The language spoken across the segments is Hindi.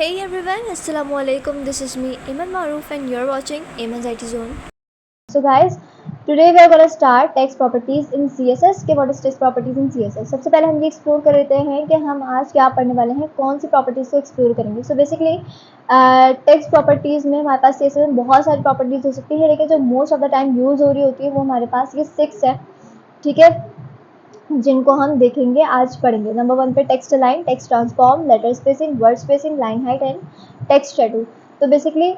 Hey everyone, Assalamualaikum. This is me, Iman Maroof, and you're watching Iman's IT Zone. So guys, today we are going to start text properties in CSS. के what is text properties in CSS? सबसे पहले हम ये एक्सप्लोर कर लेते हैं कि हम आज क्या पढ़ने वाले हैं, कौन सी प्रॉपर्टीज को एक्सप्लोर करेंगे. सो बेसिकली टेक्स्ट प्रॉपर्टीज में हमारे पास CSS में बहुत सारी प्रॉपर्टीज हो सकती है, लेकिन जो most of the time use हो रही होती है वो हमारे पास ये 6 है. ठीक है, जिनको हम देखेंगे आज पढ़ेंगे. नंबर 1 पे text align, text transform, letter spacing, word spacing, line height and text shadow. तो basically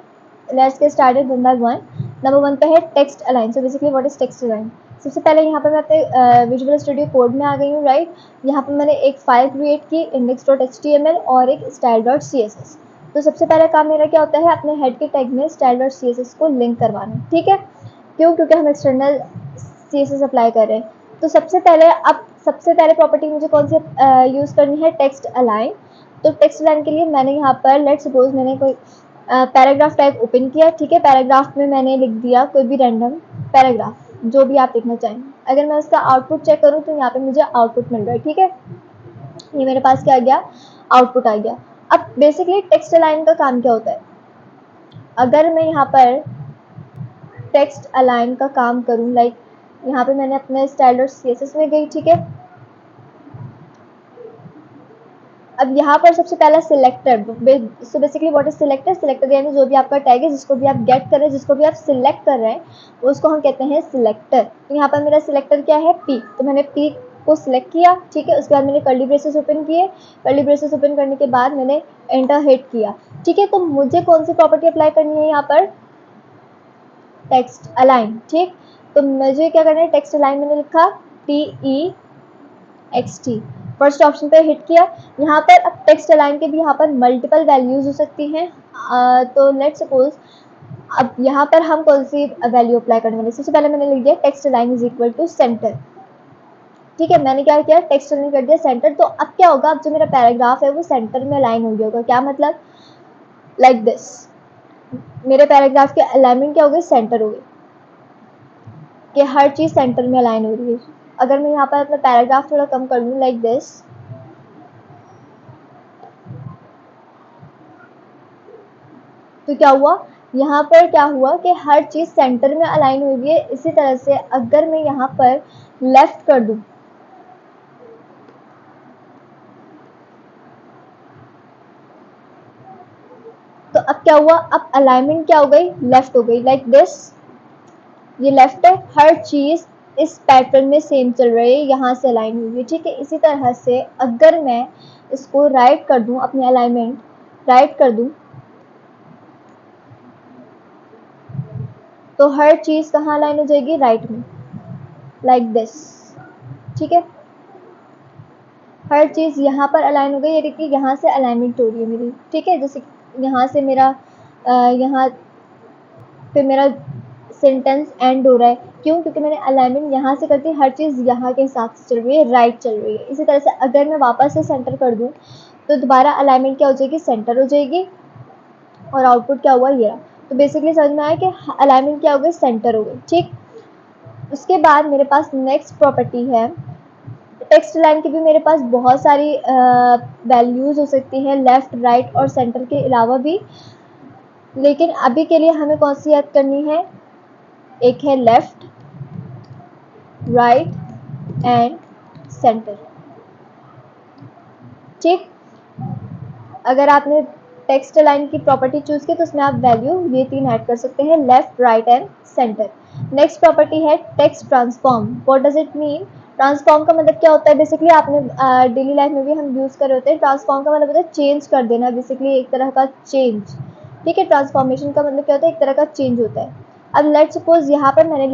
let's get started one by one. Number 1 पे है text align. So basically what is text align? सबसे पहले यहाँ पे मैं अपने विजुअल स्टूडियो कोड में आ गई हूँ. राइट, यहाँ पे मैंने एक फाइल क्रिएट की index.html और एक style.css. तो सबसे पहला काम मेरा क्या होता है, अपने हेड के टैग में style.css को लिंक करवाना. ठीक है, क्यों? क्योंकि हम एक्सटर्नल CSS अप्लाई कर रहे हैं. तो सबसे पहले प्रॉपर्टी मुझे कौन सी यूज़ करनी है, टेक्स्ट अलाइन. तो टेक्स्ट अलाइन के लिए मैंने यहाँ पर लेट सपोज मैंने कोई पैराग्राफ टाइप ओपन किया. ठीक है, पैराग्राफ में मैंने लिख दिया कोई भी रैंडम पैराग्राफ, जो भी आप लिखना चाहें. अगर मैं उसका आउटपुट चेक करूँ तो यहाँ पे मुझे आउटपुट मिल रहा है. ठीक है, ये मेरे पास क्या आ गया, आउटपुट आ गया. अब बेसिकली टेक्स्ट अलाइन का काम क्या होता है, अगर मैं यहाँ पर टेक्स्ट अलाइन का काम करूँ, लाइक यहाँ पे मैंने अपने style.css में गई. ठीक है, अब यहाँ पर सबसे पहला selector. So basically what is selector? Selector यानी जो भी आपका टैग है, जिसको भी आप गेट कर रहे हैं, जिसको भी आप सिलेक्ट कर रहे हैं, उसको हम कहते हैं सिलेक्टर. तो यहाँ पर मेरा सिलेक्टर क्या है, पी. तो मैंने पी को सिलेक्ट किया. ठीक है, उसके बाद मैंने कर्ली ब्रेसेस ओपन किए. कर्ली ब्रेसेस ओपन करने के बाद मैंने एंटर हिट किया. ठीक है, तो मुझे कौन सी प्रॉपर्टी अप्लाई करनी है यहाँ पर, टेक्स्ट अलाइन. ठीक, तो मुझे क्या करना है, टेक्स्ट अलाइन मैंने लिखा TEXT. फर्स्ट ऑप्शन पे हिट किया. यहाँ पर अब टेक्स्ट अलाइन के भी यहाँ पर मल्टीपल वैल्यूज हो सकती हैं. तो लेट्स सपोज अब यहाँ पर हम कौन सी वैल्यू अप्लाई करने वाले. सबसे पहले मैंने लिख दिया text align is equal to centre. ठीक है, मैंने क्या किया, टेक्स्ट अलाइन कर दिया सेंटर. तो अब क्या होगा, अब जो मेरा पैराग्राफ है वो सेंटर में अलाइन हो गया होगा. क्या मतलब, लाइक दिस. मेरे पैराग्राफ के अलाइनमेंट क्या हो गई, सेंटर हो गई, कि हर चीज सेंटर में अलाइन हो रही है. अगर मैं यहाँ पर अपना पैराग्राफ थोड़ा कम कर लूँ, लाइक दिस, तो क्या हुआ, यहाँ पर क्या हुआ कि हर चीज सेंटर में अलाइन हुई है. इसी तरह से अगर मैं यहाँ पर लेफ्ट कर दूं, तो अब क्या हुआ, अब अलाइनमेंट क्या हो गई, लेफ्ट हो गई. लाइक दिस, ये लेफ्ट है, हर चीज इस पैटर्न में सेम चल रही है, यहाँ से अलाइन हुई है. ठीक है, इसी तरह से अगर मैं इसको राइट कर दूं, अपने अलाइनमेंट राइट कर दूं, तो हर चीज कहाँ अलाइन हो जाएगी, राइट में, लाइक दिस. ठीक है, हर चीज यहाँ पर अलाइन हो गई. ये देखिए, यहाँ से अलाइनमेंट हो रही है मेरी. ठीक है, जैसे यहाँ से मेरा यहाँ पे मेरा सेंटेंस एंड हो रहा है. क्यों? क्योंकि मैंने अलाइनमेंट यहाँ से करती, हर चीज़ यहाँ के हिसाब से चल रही है, राइट चल रही है. इसी तरह से अगर मैं वापस से सेंटर कर दूँ तो दोबारा अलाइनमेंट क्या हो जाएगी, सेंटर हो जाएगी. और आउटपुट क्या हुआ, ये रहा. तो बेसिकली समझ में आया कि अलाइनमेंट क्या हो गई, सेंटर हो गई. ठीक, उसके बाद मेरे पास नेक्स्ट प्रॉपर्टी है टेक्स्ट लाइन की. भी मेरे पास बहुत सारी वैल्यूज़ हो सकती हैं, लेफ़्ट, राइट और सेंटर के अलावा भी. लेकिन अभी के लिए हमें कौन सी याद करनी है, एक है लेफ्ट, राइट एंड सेंटर. ठीक, अगर आपने टेक्स्ट लाइन की प्रॉपर्टी चूज की तो उसमें आप वैल्यू ये 3 ऐड कर सकते हैं, left, right and centre. Next property है text transform. What does it mean? Transform का मतलब क्या होता है, बेसिकली आपने डेली लाइफ में भी हम यूज कर रहे होते हैं. ट्रांसफॉर्म का मतलब होता है चेंज कर देना, बेसिकली एक तरह का चेंज. ठीक है, ट्रांसफॉर्मेशन का मतलब क्या होता है, एक तरह का चेंज होता है. अब लेट सपोज यहाँ पर मैंने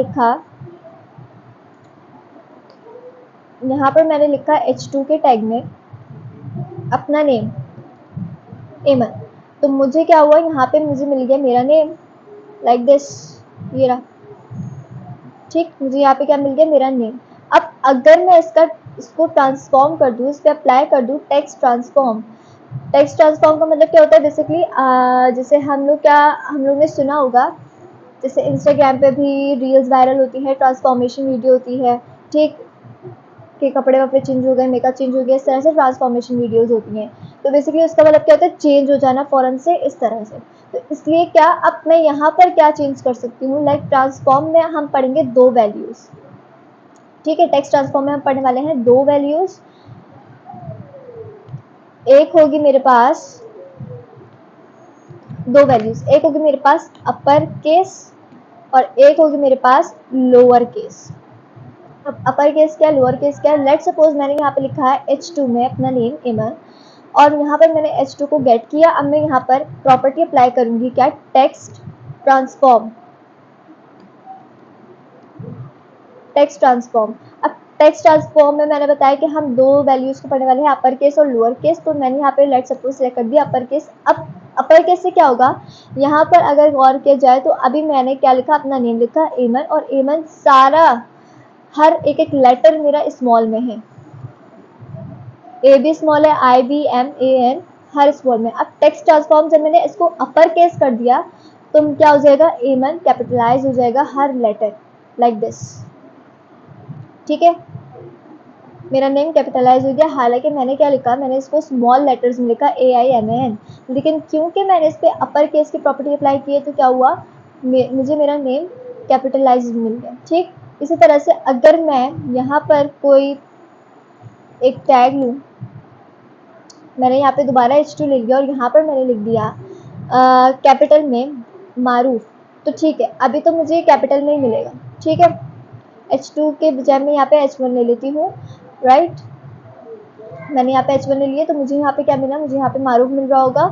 लिखा H2 के टैग में अपना नेम एमन. तो मुझे क्या हुआ, यहाँ पे मुझे मिल गया मेरा नेम, लाइक दिस, ये रहा. ठीक, मुझे यहाँ पे क्या मिल गया, मेरा नेम. अब अगर मैं इसको ट्रांसफॉर्म कर दूँ, इस पर अप्लाई कर दूँ टेक्स्ट ट्रांसफॉर्म. टेक्स्ट ट्रांसफॉर्म का मतलब क्या होता है, बेसिकली जैसे हम लोग ने सुना होगा, जैसे इंस्टाग्राम पे भी रील्स वायरल होती है, ट्रांसफॉर्मेशन वीडियो होती है. ठीक, कि कपड़े वपड़े चेंज हो गए, मेकअप चेंज हो गया, इस तरह से ट्रांसफॉर्मेशन वीडियोस होती हैं। तो बेसिकली उसका मतलब क्या होता है, चेंज हो जाना फ़ौरन से, इस तरह से। तो इसलिए क्या अब मैं यहाँ पर क्या चेंज कर सकती हूँ, लाइक ट्रांसफॉर्म में हम पढ़ेंगे 2 वैल्यूज़, ठीक है। टेक्स्ट ट्रांसफॉर्म में हम पढ़ने वाले हैं 2 वैल्यूज़। एक होगी मेरे पास 2 वैल्यूज़, एक होगी मेरे पास अपर केस और एक होगी मेरे पास लोअर केस। अब अपर केस क्या, लोअर केस क्या, लेट सपोज मैंने यहाँ पे लिखा है H2 में अपना नेम इमन, और यहाँ पर मैंने H2 को गेट किया। अब मैं यहाँ पर प्रॉपर्टी अप्लाई करूंगी, क्या, टेक्स्ट ट्रांसफॉर्म। टेक्स्ट ट्रांसफॉर्म, अब टेक्स्ट ट्रांसफॉर्म में मैंने बताया कि हम 2 वैल्यूज को पढ़ने वाले हैं, अपर केस और लोअर केस। तो मैंने यहाँ पे लेट सपोज सेलेक्ट कर दिया अपर केस। अब अपर केस से क्या होगा, यहाँ पर अगर गौर किया जाए तो अभी मैंने क्या लिखा, अपना नेम लिखा एमन, और एमन सारा हर एक एक लेटर मेरा स्मॉल में है, ए भी स्मॉल है, I B M A N हर स्मॉल में। अब टेक्स्ट ट्रांसफॉर्म जब मैंने इसको अपर केस कर दिया तो क्या हो जाएगा, एमन कैपिटलाइज हो जाएगा हर लेटर, लाइक दिस, ठीक है। मेरा नेम कैपिटलाइज हो गया, हालांकि मैंने क्या लिखा, मैंने इसको स्मॉल लेटर्स में लिखा AIMAN, लेकिन क्योंकि मैंने इस पर अपर केस की प्रॉपर्टी अप्लाई की है तो क्या हुआ, मुझे मेरा नेम कैपिटलाइज मिल गया, ठीक। इसी तरह से अगर मैं यहाँ पर कोई एक टैग लूँ, मैंने यहाँ पे दोबारा H2 लिख दिया और यहाँ पर मैंने लिख दिया कैपिटल में मारूफ, तो ठीक है, अभी तो मुझे कैपिटल में ही मिलेगा, ठीक है। H2 के बजाय मैं यहाँ पे H1 ले लेती हूँ, राइट। मैंने यहाँ पे H1 ले लिया तो मुझे यहाँ पे क्या मिला, मुझे यहाँ पे मारूफ मिल रहा होगा।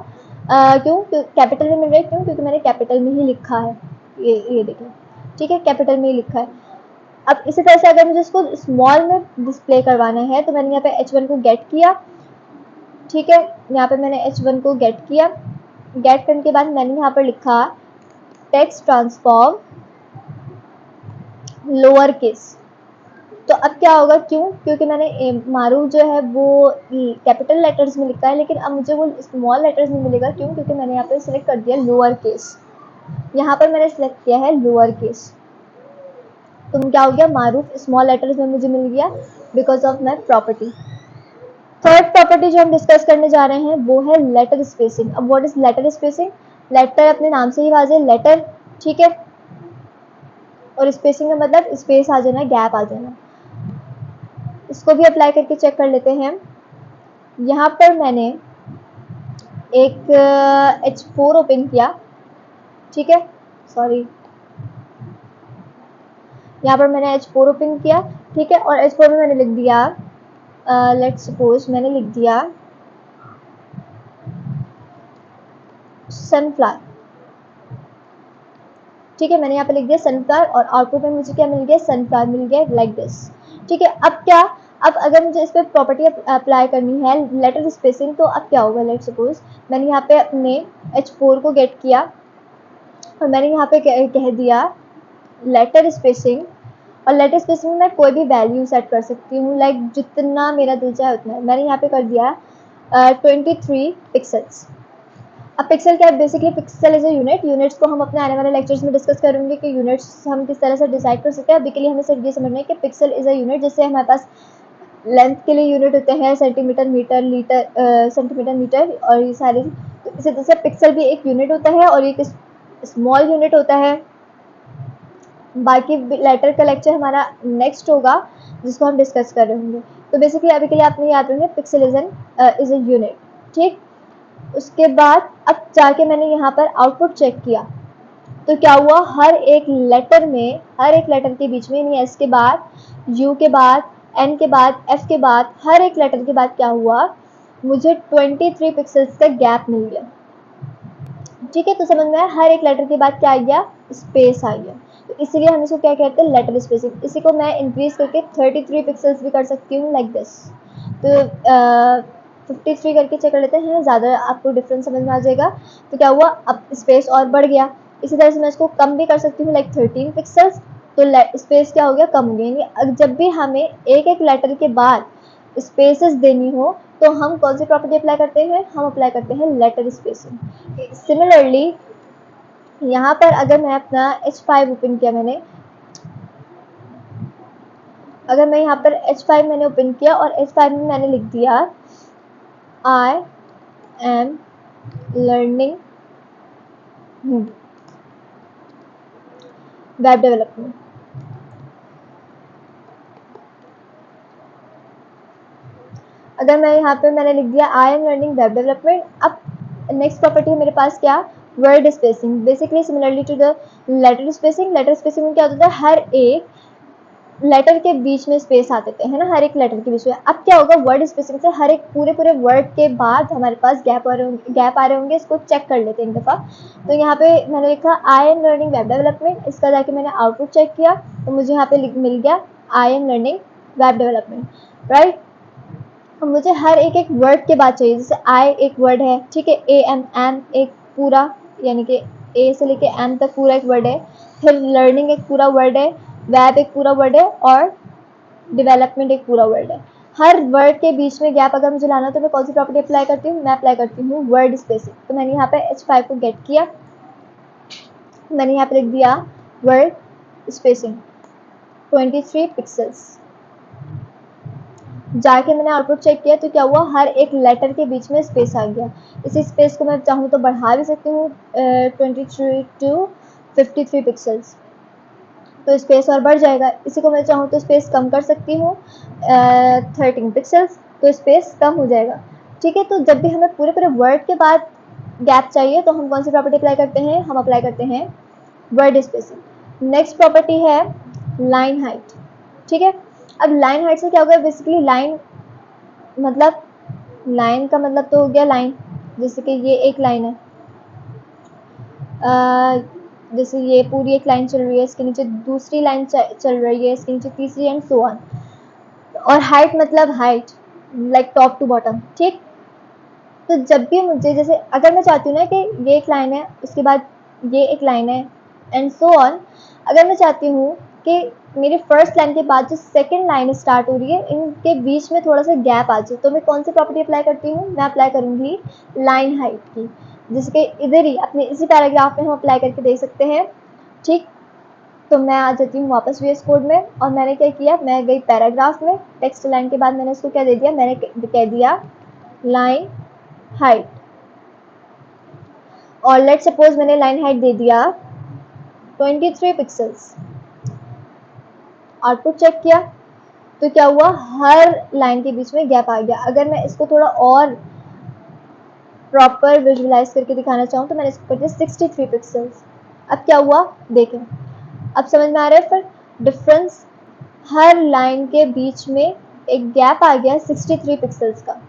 क्यों कैपिटल में मिल रहा है, क्यों, क्योंकि मैंने कैपिटल में ही लिखा है, ये देखिए, ठीक है, कैपिटल में ही लिखा है। अब इसी तरह से अगर मुझे इसको स्मॉल में डिस्प्ले करवाना है तो मैंने यहाँ पे H1 को गेट किया, ठीक है। यहाँ पे मैंने H1 को गेट किया, गेट करने के बाद मैंने यहाँ पर लिखा टेक्स्ट ट्रांसफॉर्म लोअर केस। तो अब क्या होगा, क्यों, क्योंकि मैंने मारूफ जो है वो कैपिटल लेटर्स में लिखा है, लेकिन अब मुझे वो स्मॉल लेटर्स में मिलेगा, क्यों, क्योंकि मैंने यहाँ पे सिलेक्ट कर दिया लोअर केस। यहाँ पर मैंने सिलेक्ट किया है लोअर केस, तो क्या हो गया, मारूफ स्मॉल लेटर्स में मुझे मिल गया because of my property. Third property जो हम डिस्कस करने जा रहे हैं वो है लेटर स्पेसिंग। अब what is letter spacing, letter अपने नाम से ही वाजे लेटर, ठीक है, और स्पेसिंग का मतलब स्पेस आ जाना, गैप आ जाना। इसको भी अप्लाई करके चेक कर लेते हैं। यहाँ पर मैंने एक H4 ओपन किया, ठीक है, सॉरी, यहाँ पर मैंने H4 ओपन किया, ठीक है, और H4 में मैंने लिख दिया लेट्स सपोज मैंने लिख दिया सनफ्लावर, ठीक है, मैंने यहाँ पे लिख दिया सनफ्लावर और आउटपुट में मुझे क्या मिल गया, सनफ्लावर मिल गया, लाइक दिस, ठीक है। अब क्या, अब अगर मुझे इस पर प्रॉपर्टी अप्लाई करनी है लेटर स्पेसिंग, तो अब क्या होगा, लेट सपोज मैंने यहाँ पे अपने H4 को गेट किया और मैंने यहाँ पे कह दिया लेटर स्पेसिंग, और लेटर स्पेसिंग में मैं कोई भी वैल्यू सेट कर सकती हूँ, लाइक जितना मेरा दिल चाहे उतना। मैंने यहाँ पे कर दिया 23 पिक्सल्स। अब पिक्सल क्या है, basically pixel is a unit. Units को हम अपने आने वाले लेक्चर्स में डिस्कस करेंगे कि यूनिट्स हम किस तरह से डिसाइड कर सकते हैं। अभी के लिए हमें सिर्फ ये समझना है कि पिक्सल इज अ यूनिट, जैसे हमारे पास लेंथ के लिए यूनिट होते हैं centimetre, metre, litre, centimetre, metre और ये सारे, तो इसी तरह से पिक्सल भी एक यूनिट होता है और एक स्मॉल यूनिट होता है। बाकी लेटर का लेक्चर हमारा नेक्स्ट होगा जिसको हम डिस्कस कर रहे होंगे। तो बेसिकली अभी के लिए आपने याद रखेंगे पिक्सल इज अ यूनिट, ठीक। उसके बाद अब जाके मैंने यहाँ पर आउटपुट चेक किया तो क्या हुआ, हर एक लेटर में, हर एक लेटर के बीच में, यानी एस के बाद, यू के बाद, एन के बाद, एफ के बाद, हर एक लेटर के बाद क्या हुआ, मुझे 23 पिक्सल्स का गैप मिल गया, ठीक है। तो समझ में आया, हर एक लेटर के बाद क्या आ गया, स्पेस आ गया। तो इसीलिए हम इसको क्या कहते हैं, लेटर स्पेसिंग। इसी को मैं इंक्रीज करके 33 पिक्सल्स भी कर सकती हूँ, लाइक दिस। तो 53 करके चेक कर लेते हैं, ज़्यादा आपको डिफरेंस समझ में आ जाएगा। तो क्या हुआ, अब स्पेस और बढ़ गया। इसी तरह से मैं इसको कम भी कर सकती हूँ, लाइक 13 पिक्सल्स, तो स्पेस क्या हो गया, कम हो गया। यानी जब भी हमें एक एक लेटर के बाद स्पेसेस देनी हो तो हम कौन सी प्रॉपर्टी अप्लाई करते हैं, हम अप्लाई करते हैं लेटर स्पेसिंग। सिमिलरली यहाँ पर अगर मैं अपना H5 ओपन किया मैंने, अगर मैं यहाँ पर H5 मैंने ओपन किया और H5 में मैंने लिख दिया I am learning web development. अगर मैं यहाँ पे मैंने लिख दिया I am learning web development, अब नेक्स्ट प्रॉपर्टी है मेरे पास क्या, word spacing. Basically similarly to the letter spacing, letter spacing में क्या होता है, हर एक लेटर के बीच में स्पेस आते थे, है ना, हर एक लेटर के बीच में। अब क्या होगा, वर्ड स्पेसिंग से हर एक पूरे वर्ड के बाद हमारे पास गैप आ रहे होंगे, इसको चेक कर लेते हैं एक दफ़ा। तो यहाँ पे मैंने लिखा आई एम लर्निंग वेब डेवलपमेंट, इसका जाके मैंने आउटपुट चेक किया तो मुझे यहाँ पे मिल गया आई am learning web development, right. अब मुझे हर एक वर्ड के बाद चाहिए, जैसे आई एक वर्ड है, ठीक है, एम एक पूरा, यानी कि ए से लेके एम तक पूरा एक वर्ड है, फिर लर्निंग एक पूरा वर्ड है, वेब एक पूरा वर्ड है और डेवलपमेंट एक पूरा वर्ड है। हर वर्ड के बीच में गैप अगर मुझे लाना तो मैं कौन सी प्रॉपर्टी अप्लाई करती हूँ, मैं अप्लाई करती हूँ वर्ड स्पेसिंग। तो मैंने यहाँ पे H5 को गेट किया, मैंने यहाँ पे लिख दिया वर्ड स्पेसिंग 23 पिक्सल्स। जाके मैंने आउटपुट चेक किया तो क्या हुआ, हर एक लेटर के बीच में स्पेस आ गया। इसी स्पेस को मैं चाहूँ तो बढ़ा भी सकती हूँ 23 to 53 पिक्सल्स, तो स्पेस और बढ़ जाएगा। इसी को मैं चाहूँ तो स्पेस कम कर सकती हूँ 13 पिक्सल्स, तो स्पेस कम हो जाएगा, ठीक है। तो जब भी हमें पूरे वर्ड के बाद गैप चाहिए तो हम कौन सी प्रॉपर्टी अप्लाई करते हैं, हम अप्लाई करते हैं वर्ड स्पेसिंग। नेक्स्ट प्रॉपर्टी है लाइन हाइट, ठीक है। अब लाइन हाइट से क्या होगा, बेसिकली लाइन मतलब, लाइन का मतलब तो हो गया लाइन, जैसे कि ये एक लाइन है, जैसे ये पूरी एक लाइन चल रही है, इसके नीचे दूसरी लाइन चल रही है, इसके नीचे तीसरी एंड सो ऑन। और हाइट मतलब height like top to bottom, ठीक। तो जब भी मुझे, जैसे अगर मैं चाहती हूँ ना कि ये एक लाइन है, उसके बाद ये एक लाइन है एंड सो ऑन, अगर मैं चाहती हूँ कि मेरी फर्स्ट लाइन के बाद जो सेकंड लाइन स्टार्ट हो रही है इनके बीच में थोड़ा सा गैप आ जाए, तो मैं कौन सी प्रॉपर्टी अप्लाई करती हूँ, मैं अप्लाई करूँगी लाइन हाइट की, जैसे कि इधर ही अपने इसी पैराग्राफ में हम अप्लाई करके देख सकते हैं, ठीक। तो मैं आ जाती हूँ वापस VS कोड में और मैंने क्या किया, मैं गई पैराग्राफ में, टेक्स्ट लाइन के बाद मैंने इसको क्या दे दिया, मैंने कह दिया लाइन हाइट। और लेट सपोज मैंने लाइन हाइट दे दिया 23 पिक्सल्स। आउटपुट चेक किया तो क्या हुआ, हर लाइन के बीच में गैप आ गया। अगर मैं इसको थोड़ा और प्रॉपर विजुअलाइज करके दिखाना चाहूँ तो मैंने इसको कर दिया 63 पिक्सल्स। अब क्या हुआ देखें, अब समझ में आ रहा है फिर डिफरेंस, हर लाइन के बीच में एक गैप आ गया 63 पिक्सल्स का।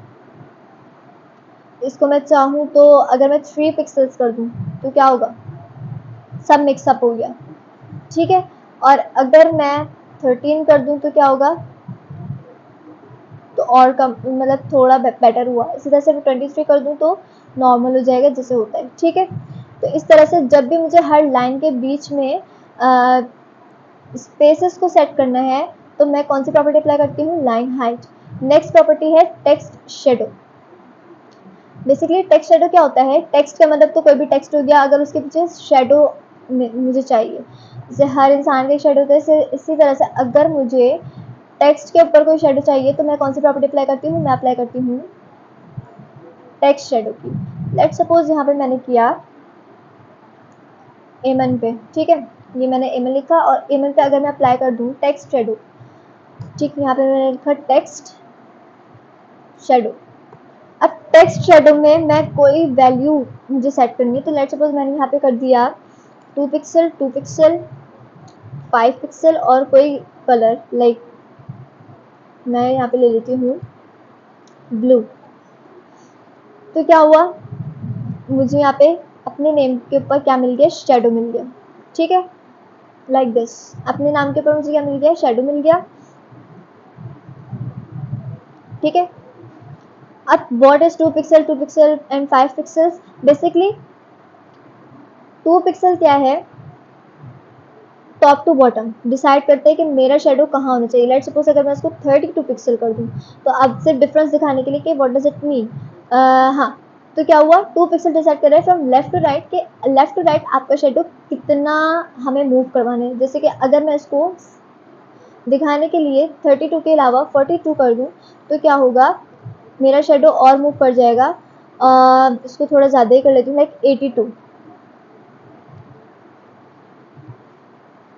इसको मैं चाहूँ तो अगर मैं 3 पिक्सल्स कर दूँ तो क्या होगा, सब मिक्सअप हो गया, ठीक है। और अगर मैं 13 कर दूँ तो क्या होगा, तो और कम, मतलब थोड़ा बेटर हुआ। इसी तरह से मैं 23 कर दूँ तो नॉर्मल हो जाएगा जैसे होता है, ठीक है। तो इस तरह से जब भी मुझे हर लाइन के बीच में स्पेसेस को सेट करना है तो मैं कौन सी प्रॉपर्टी अप्लाई करती हूँ, लाइन हाइट। नेक्स्ट प्रॉपर्टी है text shadow. Basically text shadow क्या होता है, टेक्स्ट का मतलब तो कोई भी टेक्स्ट हो गया, अगर उसके पीछे शेडो मुझे चाहिए, जैसे हर इंसान के शेडो होते हैं, इसी तरह से अगर मुझे टेक्स्ट के ऊपर कोई शेडो चाहिए तो मैं कौन सी प्रॉपर्टी अप्लाई करती हूँ, मैं अप्लाई करती हूँ टेक्स्ट शेडो की। लेट सपोज यहाँ पे मैंने किया एमन पे, ठीक है, ये मैंने एमन लिखा और एमन पे अगर मैं अप्लाई कर दूँ टेक्स्ट शेडो, ठीक, यहाँ पे मैंने लिखा टेक्स्ट शेडो। अब टेक्स्ट शेडो में मैं कोई वैल्यू मुझे सेट करनी है, तो लेट सपोज मैंने यहाँ पे कर दिया 2 पिक्सल 2 पिक्सल 5 पिक्सल और कोई कलर, लाइक मैं यहाँ पे ले लेती हूँ ब्लू। तो क्या हुआ, मुझे यहाँ पे अपने नेम के ऊपर क्या मिल गया, शेडो मिल गया, ठीक है, लाइक दिस। अपने नाम के ऊपर मुझे क्या मिल गया, शेडो मिल गया, ठीक है। अब what is 2 pixel and 5 pixels, basically 2 pixel क्या है, टॉप टू बॉटम डिसाइड करते हैं कि मेरा शेडो कहाँ होना चाहिए। लेट सपोज अगर मैं इसको 32 पिक्सल कर दूँ, तो अब सिर्फ डिफरेंस दिखाने के लिए कि व्हाट डज इट मीन, हाँ, तो क्या हुआ, 2 पिक्सल डिसाइड कर रहे हैं फ्रॉम लेफ्ट टू राइट, के लेफ्ट टू राइट आपका शेडो कितना हमें मूव करवाना है। जैसे कि अगर मैं इसको दिखाने के लिए 32 के अलावा 42 कर दूँ तो क्या होगा, मेरा शेडो और मूव कर जाएगा। इसको थोड़ा ज़्यादा ही कर लेती हूँ, लाइक 82।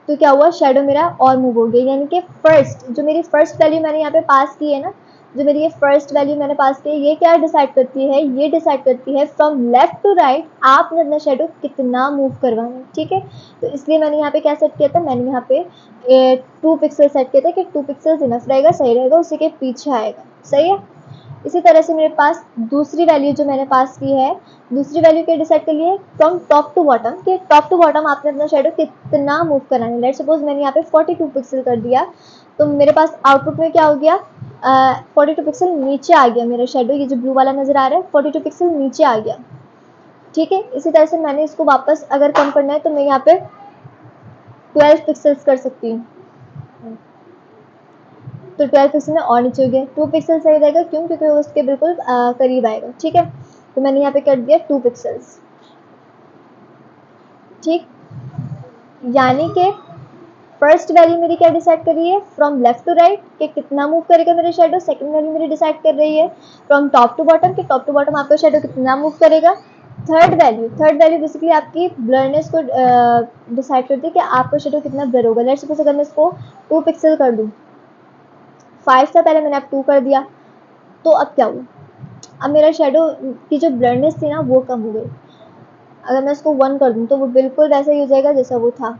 तो क्या हुआ, शेडो मेरा और मूव हो गया, यानी कि फर्स्ट जो मेरी फर्स्ट वैल्यू मैंने यहाँ पे पास की है ना, जो मेरी ये फर्स्ट वैल्यू मैंने पास की है, ये क्या डिसाइड करती है, ये डिसाइड करती है फ्रॉम लेफ्ट टू राइट आपने अपना शेडो कितना मूव करवाना है। ठीक है, तो इसलिए मैंने यहाँ पे क्या सेट किया था, मैंने यहाँ पे 2 पिक्सल सेट किया था कि 2 पिक्सल इनफ रहेगा, सही रहेगा, उसी के पीछे आएगा। सही है। इसी तरह से मेरे पास दूसरी वैल्यू जो मैंने पास की है, दूसरी वैल्यू क्या डिसाइड कर लिए, फ्रॉम टॉप टू बॉटम, कि टॉप टू बॉटम आपने अपना शेडो कितना मूव कराना है। लेट्स सपोज मैंने यहाँ पे 42 पिक्सल कर दिया, तो मेरे पास आउटपुट में क्या हो गया, 42 पिक्सल नीचे आ गया मेरा शेडो, ये जो ब्लू वाला नजर आ रहा है 42 पिक्सल नीचे आ गया। ठीक है, इसी तरह से मैंने इसको वापस अगर कम करना है तो मैं यहाँ पे 12 पिक्सल्स कर सकती हूँ, तो 12 पिक्सल में और नीचे हो गया, 2 पिक्सल सही रहेगा, क्यों, क्योंकि वो उसके बिल्कुल करीब आएगा। ठीक है, तो मैंने यहाँ पे कर दिया 2 पिक्सल्स। ठीक, यानी कि फर्स्ट वैल्यू मेरी क्या डिसाइड कर रही है, फ्रॉम लेफ्ट टू राइट कि कितना मूव करेगा मेरा शेडो। सेकंड वैल्यू मेरी डिसाइड कर रही है फ्रॉम टॉप टू बॉटम कि टॉप टू बॉटम आपका शेडो कितना मूव करेगा। थर्ड वैल्यू बेसिकली आपकी ब्लरनेस को डिसाइड करती है कि आपका शेडो कितना ब्लर होगा। लेट्स सपोज अगर मैं इसको 2 पिक्सल कर दूँ, 5 था पहले, मैंने अब 2 कर दिया, तो अब क्या हुआ, अब मेरा शेडो की जो ब्लरनेस थी ना वो कम हो गई। अगर मैं इसको 1 कर दूँ तो वो बिल्कुल वैसा ही हो जाएगा जैसा वो था।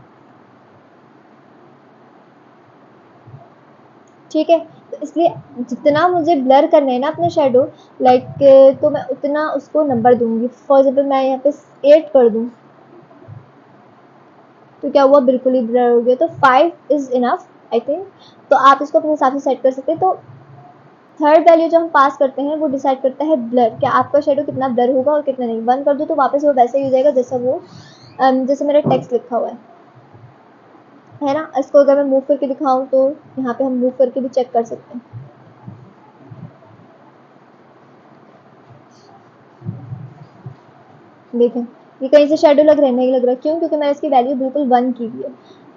ठीक है, तो इसलिए जितना मुझे ब्लर करना है ना अपने शेडो, लाइक तो मैं उतना उसको नंबर दूंगी। फॉर एग्जाम्पल मैं यहाँ पे 8 कर दूँ तो क्या हुआ, बिल्कुल ही ब्लर हो गया। तो 5 इज इनफ आई थिंक, तो आप इसको अपने हिसाब से सेट कर सकते हैं। तो थर्ड वैल्यू जो हम पास करते हैं वो डिसाइड करता है ब्लर, कि आपका शेडो कितना ब्लर होगा और कितना नहीं। 1 कर दूँ तो वापस वो वैसे ही हो जाएगा जैसा वो जैसे मेरा टेक्स्ट लिखा हुआ है ना। इसको अगर मैं मूव करके दिखाऊं तो यहाँ पे हम मूव करके भी चेक कर सकते हैं। देखें, ये कहीं से शेडो लग रहा है, नहीं लग रहा, क्यों, क्योंकि मैंने इसकी वैल्यू बिल्कुल 1 की हुई है।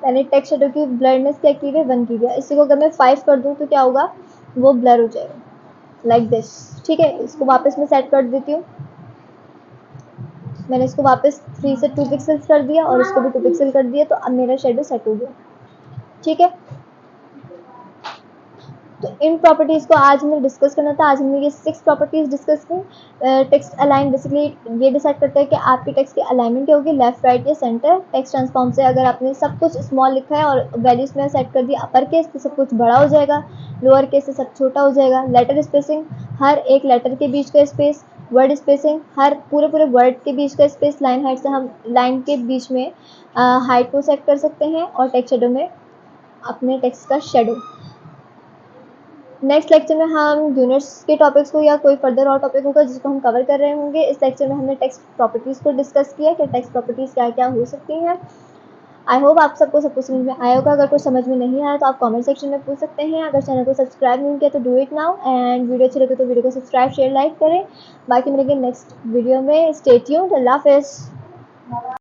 मैंने टेक्स्ट शेडो की ब्लरनेस क्या की हुई है, 1 की हुई है। इसी को अगर मैं 5 कर दूँ तो क्या होगा, वो ब्लर हो जाएगा लाइक दिस। ठीक है, इसको वापस मैं सेट कर देती हूँ। मैंने इसको वापस 3 से 2 पिक्सल्स कर दिया और इसको भी 2 पिक्सल कर दिया, तो अब मेरा शेडो सेट हो गया। ठीक है, तो इन प्रॉपर्टीज़ को आज हमें डिस्कस करना था। आज हमने ये 6 प्रॉपर्टीज़ डिस्कस की। टेक्स्ट अलाइन बेसिकली ये डिसाइड करता है कि आपके टेक्स्ट की अलाइनमेंट क्या होगी, लेफ्ट राइट या सेंटर। टेक्स्ट ट्रांसफॉर्म से अगर आपने सब कुछ स्मॉल लिखा है और वैल्यूज में सेट कर दिया अपर केस तो सब कुछ बड़ा हो जाएगा, लोअर केस से सब छोटा हो जाएगा। लेटर स्पेसिंग, हर एक लेटर के बीच का स्पेस। वर्ड स्पेसिंग, हर पूरे पूरे वर्ड के बीच का स्पेस। लाइन हाइट से हम लाइन के बीच में हाइट को सेट कर सकते हैं। और टेक्स्ट शेडो में अपने टेक्स्ट का शेडो। नेक्स्ट लेक्चर में हम यूनिट्स के टॉपिक्स को या कोई फर्दर और टॉपिक होगा जिसको हम कवर कर रहे होंगे। इस लेक्चर में हमने टेक्स्ट प्रॉपर्टीज़ को डिस्कस किया कि टेक्स्ट प्रॉपर्टीज़ क्या क्या हो सकती हैं। आई होप आप सबको सब कुछ समझ में आया होगा। अगर कुछ समझ में नहीं आया तो आप कमेंट सेक्शन में पूछ सकते हैं। अगर चैनल को सब्सक्राइब नहीं किया तो do it now, and video अच्छी लगे तो वीडियो को सब्सक्राइब शेयर लाइक करें। बाकी मिलेंगे नेक्स्ट वीडियो में। Stay tuned. अल्लाह हाफिज़।